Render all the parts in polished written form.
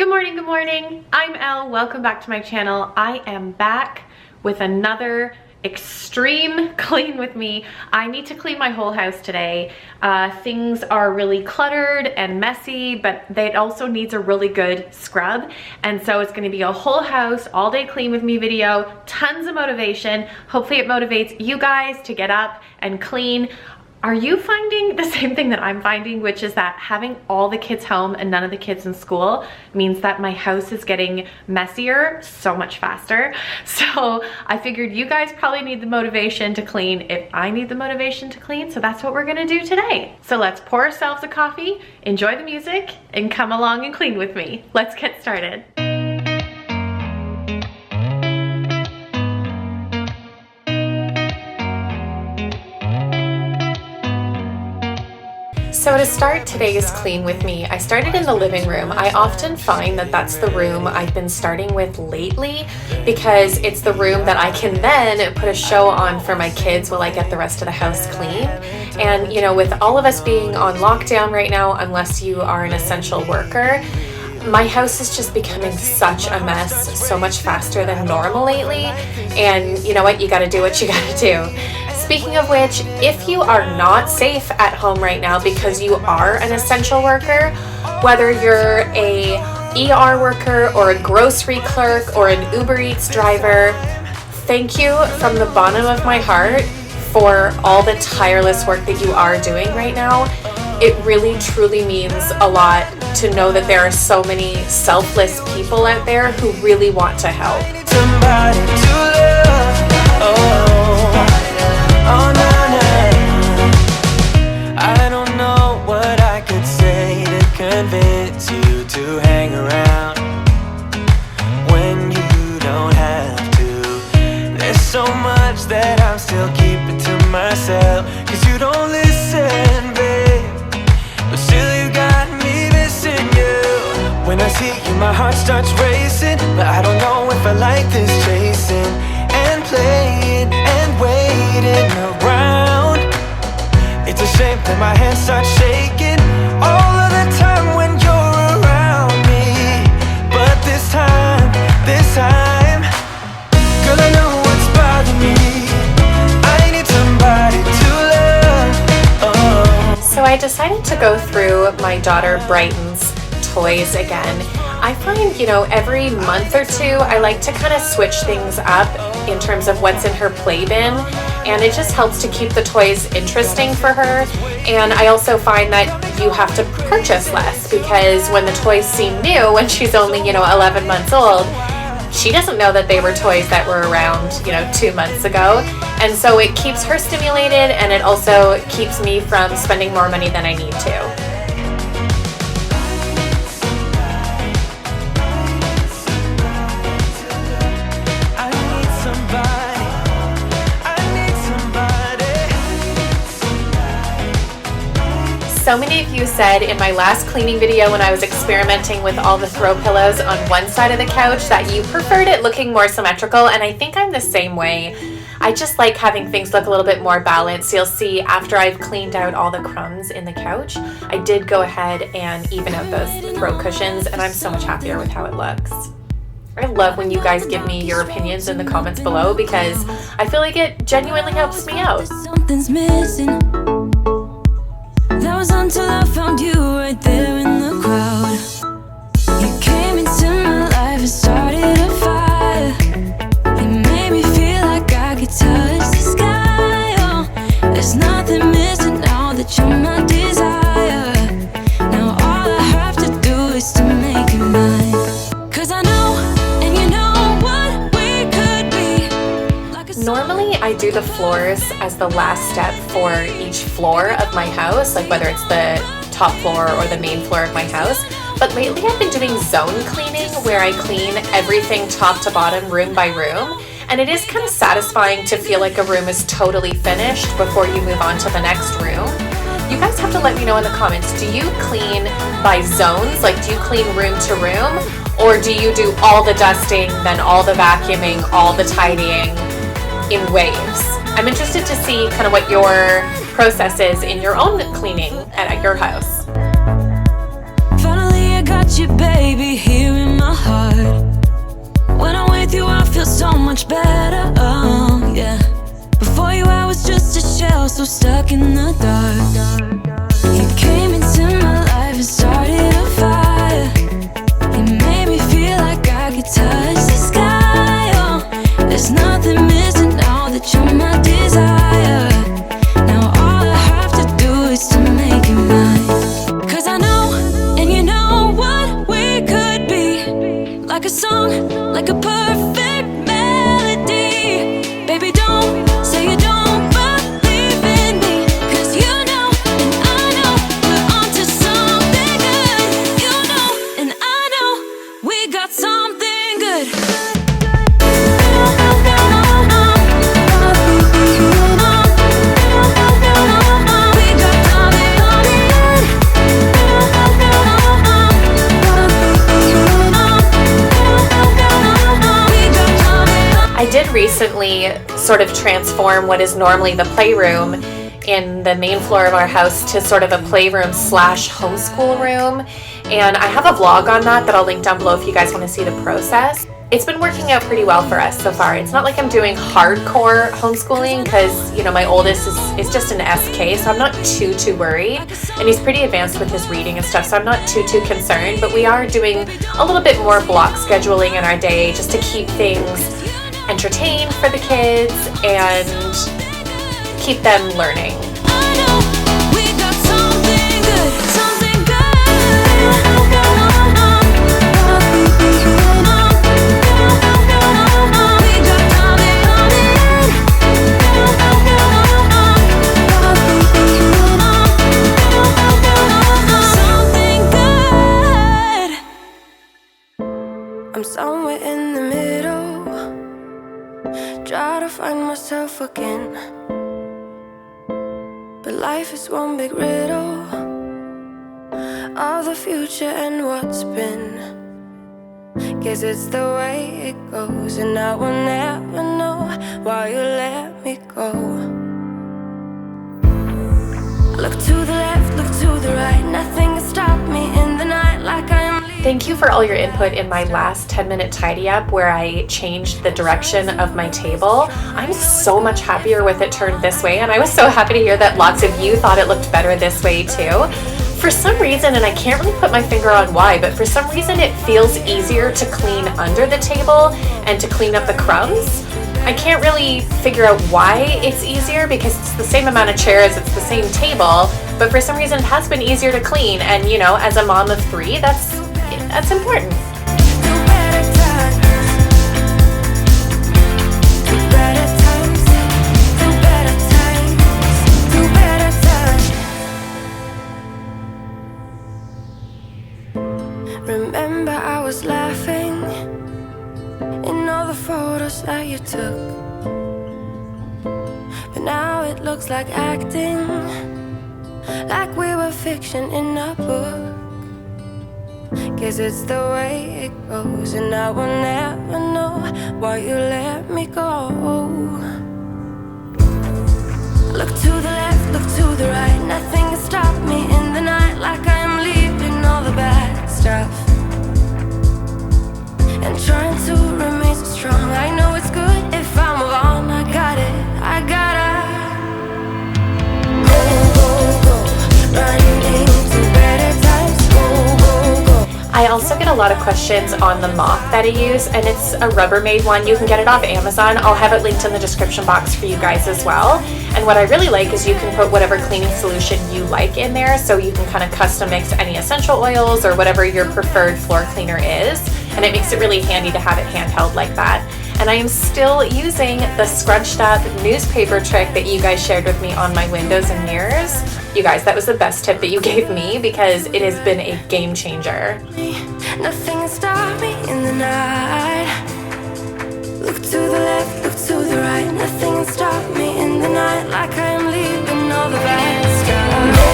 Good morning. I'm Elle. Welcome back to my channel. I am back with another extreme clean with me. I need to clean my whole house today. Things are really cluttered and messy, but it also needs a really good scrub. And so it's going to be a whole house all day clean with me video, tons of motivation. Hopefully it motivates you guys to get up and clean. Are you finding the same thing that I'm finding, which is that having all the kids home and none of the kids in school means that my house is getting messier so much faster? So I figured you guys probably need the motivation to clean if I need the motivation to clean, so that's what we're gonna do today. So let's pour ourselves a coffee, enjoy the music, and come along and clean with me. Let's get started. So to start today's clean with me, I started in the living room. I often find that that's the room I've been starting with lately because it's the room that I can then put a show on for my kids while I get the rest of the house clean. And you know, with all of us being on lockdown right now, unless you are an essential worker, my house is just becoming such a mess so much faster than normal lately. And you know what? You gotta do what you gotta do. Speaking of which, if you are not safe at home right now because you are an essential worker, whether you're a ER worker or a grocery clerk or an Uber Eats driver, thank you from the bottom of my heart for all the tireless work that you are doing right now. It really truly means a lot to know that there are so many selfless people out there who really want to help. Somebody to love. Oh, no, no. I don't know what I could say to convince you to hang around when you don't have to. There's so much that I'm still keeping to myself, 'cause you don't listen, babe. But still you got me missing you. When I see you, my heart starts racing, but I don't know if I like this chasing and playing and waiting around. It's a shame that my hands start shaking all of the time when you're around me. But this time, girl, I know what's bothering me. I need somebody to love. Oh. So I decided to go through my daughter Brighton's toys again. I find, you know, every month or two, I like to kind of switch things up in terms of what's in her play bin, and it just helps to keep the toys interesting for her. And I also find that you have to purchase less, because when the toys seem new when she's only, you know, 11 months old, she doesn't know that they were toys that were around, you know, 2 months ago. And so it keeps her stimulated, and it also keeps me from spending more money than I need to. So many of you said in my last cleaning video when I was experimenting with all the throw pillows on one side of the couch that you preferred it looking more symmetrical, and I think I'm the same way. I just like having things look a little bit more balanced. You'll see after I've cleaned out all the crumbs in the couch, I did go ahead and even out those throw cushions, and I'm so much happier with how it looks. I love when you guys give me your opinions in the comments below because I feel like it genuinely helps me out. Something's missing. That was until I found you right there in the crowd. You came into my life and started a fire. You made me feel like I could touch the sky. Oh, there's nothing missing now that you're my desire. Now all I have to do is to make you mine. 'Cause I know, and you know what we could be. Normally I do the floors as the last step for each floor of my house, like whether it's the top floor or the main floor of my house. But lately I've been doing zone cleaning, where I clean everything top to bottom, room by room. And it is kind of satisfying to feel like a room is totally finished before you move on to the next room. You guys have to let me know in the comments, do you clean by zones? Like, do you clean room to room? Or do you do all the dusting, then all the vacuuming, all the tidying in waves? I'm interested to see kind of what your process is in your own cleaning at your house. Finally I got you, baby, here feels so much better. Oh, yeah. Before you, I was just a shell, so stuck in the dark. You came into my life and started a fire. You made me feel like I could touch the sky. Oh, there's nothing missing now that you're my desire. Now all I have to do is to make you mine. 'Cause I know, and you know what we could be. Like a song, like a perfect melody. Baby, don't say you don't believe in me. 'Cause you know, and I know, we're onto something good. You know, and I know, we got something good. I did recently sort of transform what is normally the playroom in the main floor of our house to sort of a playroom slash homeschool room. And I have a vlog on that I'll link down below if you guys want to see the process. It's been working out pretty well for us so far. It's not like I'm doing hardcore homeschooling because, you know, my oldest is just an SK, so I'm not too worried. And he's pretty advanced with his reading and stuff, so I'm not too concerned. But we are doing a little bit more block scheduling in our day just to keep things entertained for the kids and keep them learning. I know we got something good, something good. Something good. I'm somewhere in the middle, try to find myself again. But life is one big riddle of the future and what's been. Guess it's the way it goes, and I will never know why you let me go. Look to the left, look to the right, nothing can stop me in the night like I am. Thank you for all your input in my last 10-minute tidy up where I changed the direction of my table. I'm so much happier with it turned this way, and I was so happy to hear that lots of you thought it looked better this way too. For some reason, and I can't really put my finger on why, but for some reason it feels easier to clean under the table and to clean up the crumbs. I can't really figure out why it's easier because it's the same amount of chairs, it's the same table, but for some reason it has been easier to clean, and you know, as a mom of 3, that's important. Remember I was laughing in all the photos that you took, but now it looks like acting, like we were fiction in a book. Guess it's the way it goes, and I will never know why you let me go. Look to the left, look to the right, nothing can stop me in the night like I am leaving all the bad stuff and trying to remain so strong. I know it's good if I move on, I got it, I gotta go, running to better times, go. I also get a lot of questions on the mop that I use, and it's a Rubbermaid one. You can get it off Amazon. I'll have it linked in the description box for you guys as well. And what I really like is you can put whatever cleaning solution you like in there, so you can kind of custom mix any essential oils or whatever your preferred floor cleaner is, and it makes it really handy to have it handheld like that. And I am still using the scrunched up newspaper trick that you guys shared with me on my windows and mirrors. You guys, that was the best tip that you gave me because it has been a game changer. Nothing can stop me in the night. Look to the left, look to the right, nothing can stop me in the night like I am leaving all the bad stuff.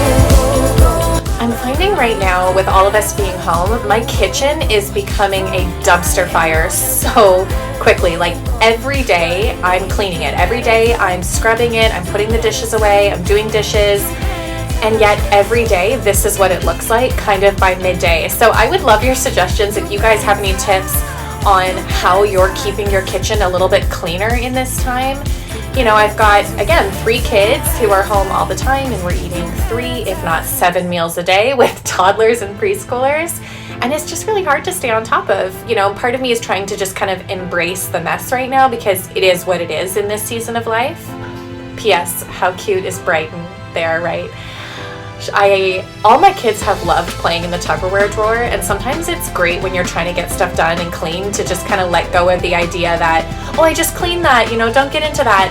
I'm finding right now, with all of us being home, my kitchen is becoming a dumpster fire so quickly. Like every day I'm cleaning it. Every day I'm scrubbing it, I'm putting the dishes away, I'm doing dishes. And yet every day this is what it looks like kind of by midday. So I would love your suggestions if you guys have any tips on how you're keeping your kitchen a little bit cleaner in this time. You know, I've got, again, 3 kids who are home all the time, and we're eating 3, if not 7 meals a day with toddlers and preschoolers. And it's just really hard to stay on top of. You know, part of me is trying to just kind of embrace the mess right now because it is what it is in this season of life. P.S. How cute is Brighton there, right? All my kids have loved playing in the Tupperware drawer, and sometimes it's great when you're trying to get stuff done and clean to just kind of let go of the idea that, oh, I just cleaned that, you know, don't get into that.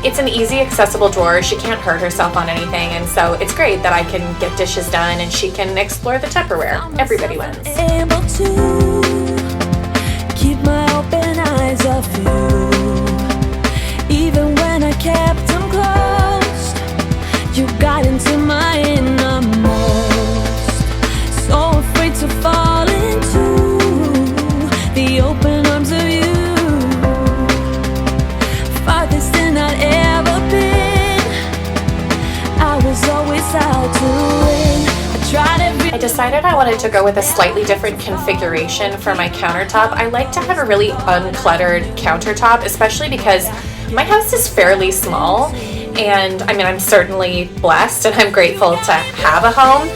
It's an easy, accessible drawer. She can't hurt herself on anything, and so it's great that I can get dishes done and she can explore the Tupperware. Everybody wins. Able to keep my open eyes off you, even when I kept them closed. You got into my innermost, so afraid to fall into the open arms of you. Farthest than I'd ever been. I was always out to win. I decided I wanted to go with a slightly different configuration for my countertop. I like to have a really uncluttered countertop, especially because my house is fairly small. And I mean, I'm certainly blessed and I'm grateful to have a home,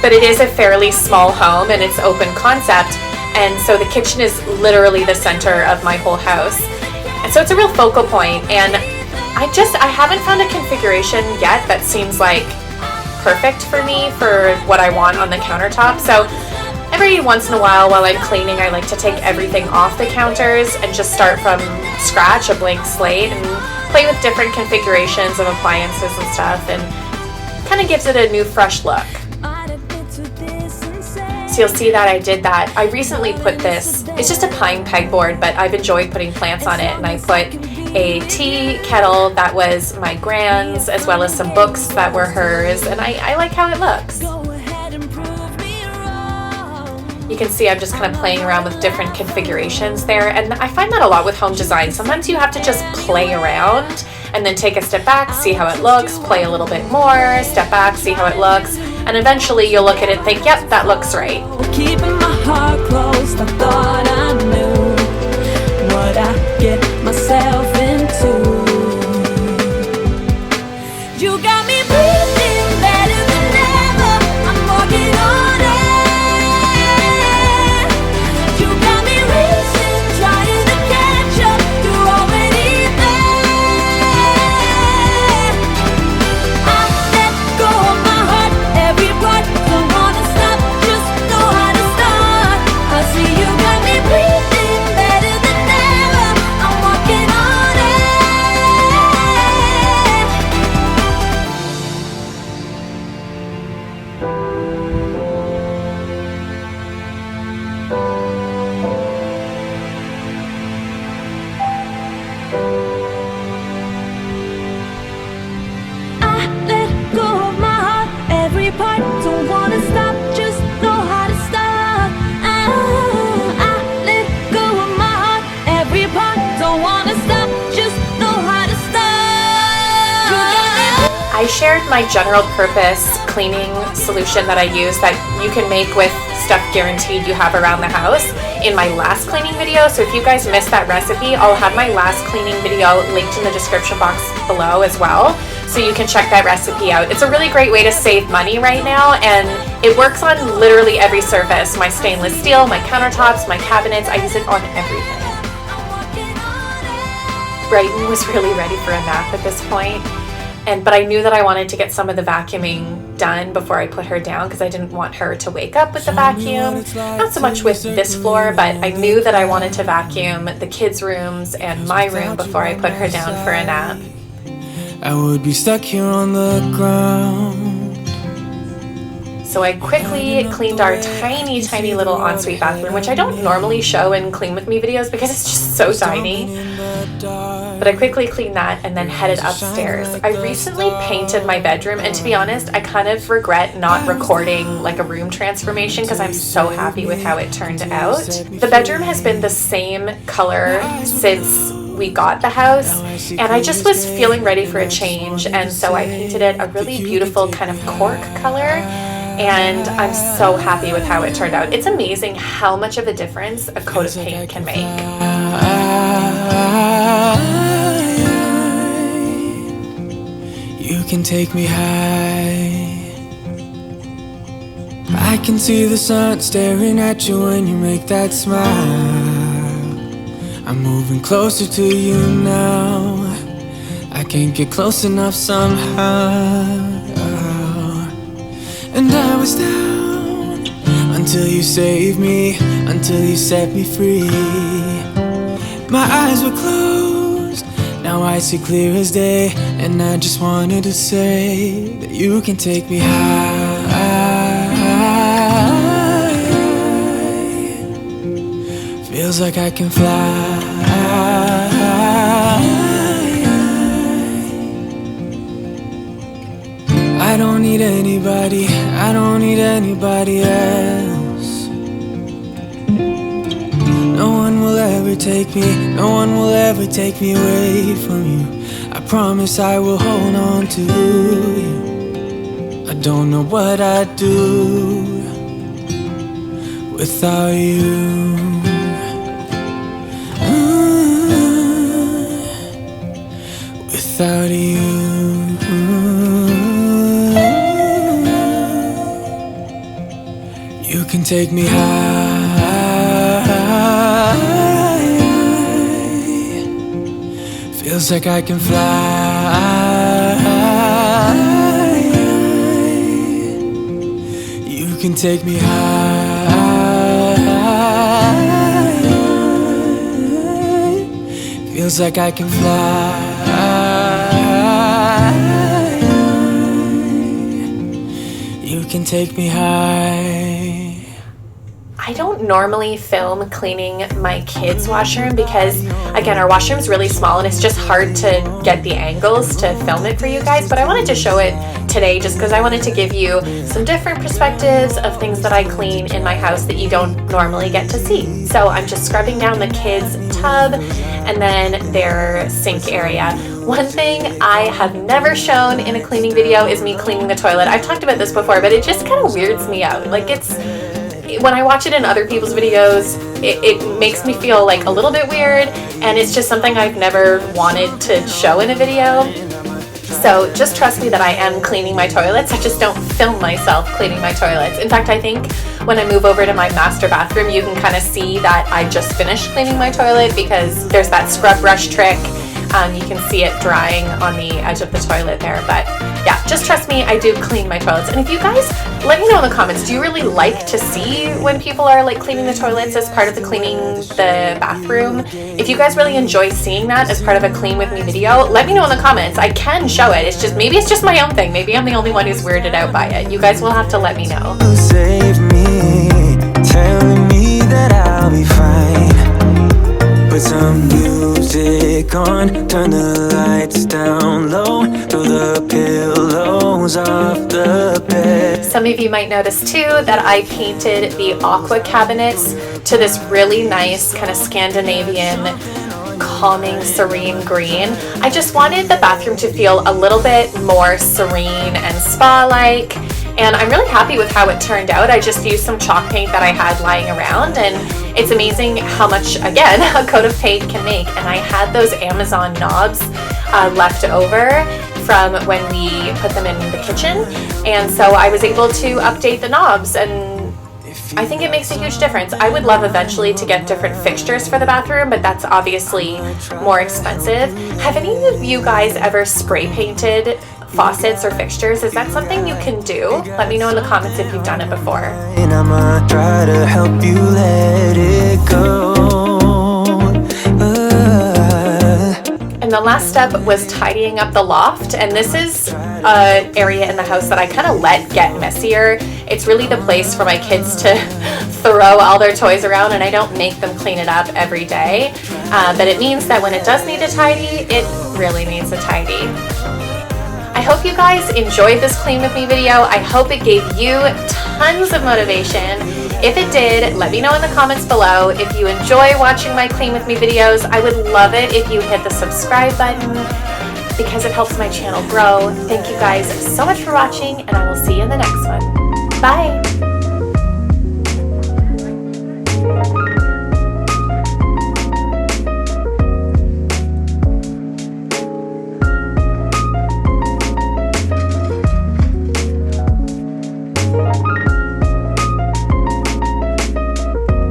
but it is a fairly small home and it's open concept. And so the kitchen is literally the center of my whole house. And so it's a real focal point. And I haven't found a configuration yet that seems like perfect for me for what I want on the countertop. So every once in a while I'm cleaning, I like to take everything off the counters and just start from scratch, a blank slate, and play with different configurations of appliances and stuff, and kind of gives it a new, fresh look. So you'll see that I did that. I recently put this, it's just a pine pegboard, but I've enjoyed putting plants on it, and I put a tea kettle that was my grand's, as well as some books that were hers, and I like how it looks. You can see I'm just kind of playing around with different configurations there, and I find that a lot with home design. Sometimes you have to just play around and then take a step back, see how it looks, play a little bit more, step back, see how it looks, and eventually you'll look at it and think, yep, that looks right. Keeping my heart closed, I thought I knew what I get myself into. You got me breathing better than ever. I'm working on it. You got me racing, trying to catch up. You're already there. I let go of my heart, every part. Don't wanna stop, just know how to start. I see you got me breathing better than ever. I'm working on it. I let go of my heart, every part. Don't wanna stop, just know how to start. I let go of my heart, every part. Don't wanna stop, just know how to start. I shared my general purpose cleaning solution that I use that you can make with stuff guaranteed you have around the house in my last cleaning video. So if you guys missed that recipe, I'll have my last cleaning video linked in the description box below as well, so you can check that recipe out. It's a really great way to save money right now, and it works on literally every surface. My stainless steel, my countertops, my cabinets, I use it on everything. Brighton was really ready for a nap at this point. But I knew that I wanted to get some of the vacuuming done before I put her down because I didn't want her to wake up with the vacuum. Not so much with this floor, but I knew that I wanted to vacuum the kids' rooms and my room before I put her down for a nap. I would be stuck here on the ground. So I quickly cleaned our tiny, tiny little ensuite bathroom, which I don't normally show in Clean With Me videos because it's just so tiny. But I quickly cleaned that and then headed upstairs. I recently painted my bedroom, and to be honest, I kind of regret not recording like a room transformation because I'm so happy with how it turned out. The bedroom has been the same color since we got the house, and I just was feeling ready for a change, and so I painted it a really beautiful kind of cork color. and I'm so happy with how it turned out. It's amazing how much of a difference a coat of paint can make. You can take me high. I can see the sun staring at you when you make that smile. I'm moving closer to you now. I can't get close enough somehow. And I was down until you saved me, until you set me free. My eyes were closed, now I see clear as day. And I just wanted to say that you can take me high. Feels like I can fly. I don't need anybody, I don't need anybody else. No one will ever take me, no one will ever take me away from you. I promise I will hold on to you. I don't know what I'd do without you. Without you. You can take me high. Feels like I can fly. You can take me high. Feels like I can fly. You can take me high. I don't normally film cleaning my kids' washroom because, again, our washroom's really small and it's just hard to get the angles to film it for you guys, but I wanted to show it today just because I wanted to give you some different perspectives of things that I clean in my house that you don't normally get to see. So I'm just scrubbing down the kids' tub and then their sink area. One thing I have never shown in a cleaning video is me cleaning the toilet. I've talked about this before, but it just kind of weirds me out. Like, when I watch it in other people's videos, it makes me feel like a little bit weird, and it's just something I've never wanted to show in a video. So just trust me that I am cleaning my toilets. I just don't film myself cleaning my toilets. In fact, I think when I move over to my master bathroom, you can kind of see that I just finished cleaning my toilet because there's that scrub brush trick. You can see it drying on the edge of the toilet there. But yeah, just trust me, I do clean my toilets. And if you guys, let me know in the comments, do you really like to see when people are like cleaning the toilets as part of the cleaning the bathroom? If you guys really enjoy seeing that as part of a clean with me video, let me know in the comments. I can show it. It's just, maybe it's just my own thing. Maybe I'm the only one who's weirded out by it. You guys will have to let me know. Save me, telling me that I'll be fine. Put some music on, turn the lights down low, throw the pillows off the bed. Some of you might notice too that I painted the aqua cabinets to this really nice kind of Scandinavian calming serene green. I just wanted the bathroom to feel a little bit more serene and spa-like, and I'm really happy with how it turned out. I just used some chalk paint that I had lying around, and it's amazing how much, again, a coat of paint can make. And I had those Amazon knobs left over from when we put them in the kitchen, and so I was able to update the knobs, and I think it makes a huge difference. I would love eventually to get different fixtures for the bathroom, but that's obviously more expensive. Have any of you guys ever spray painted faucets or fixtures? Is that something you can do? Let me know in the comments if you've done it before. And I'ma try to help you let it go. And the last step was tidying up the loft, and this is an area in the house that I kind of let get messier. It's really the place for my kids to throw all their toys around, and I don't make them clean it up every day, but it means that when it does need a tidy, it really needs a tidy. I hope you guys enjoyed this clean with me video. I hope it gave you tons of motivation. If it did, let me know in the comments below. If you enjoy watching my clean with me videos, I would love it if you hit the subscribe button because it helps my channel grow. Thank you guys so much for watching, and I will see you in the next one. Bye!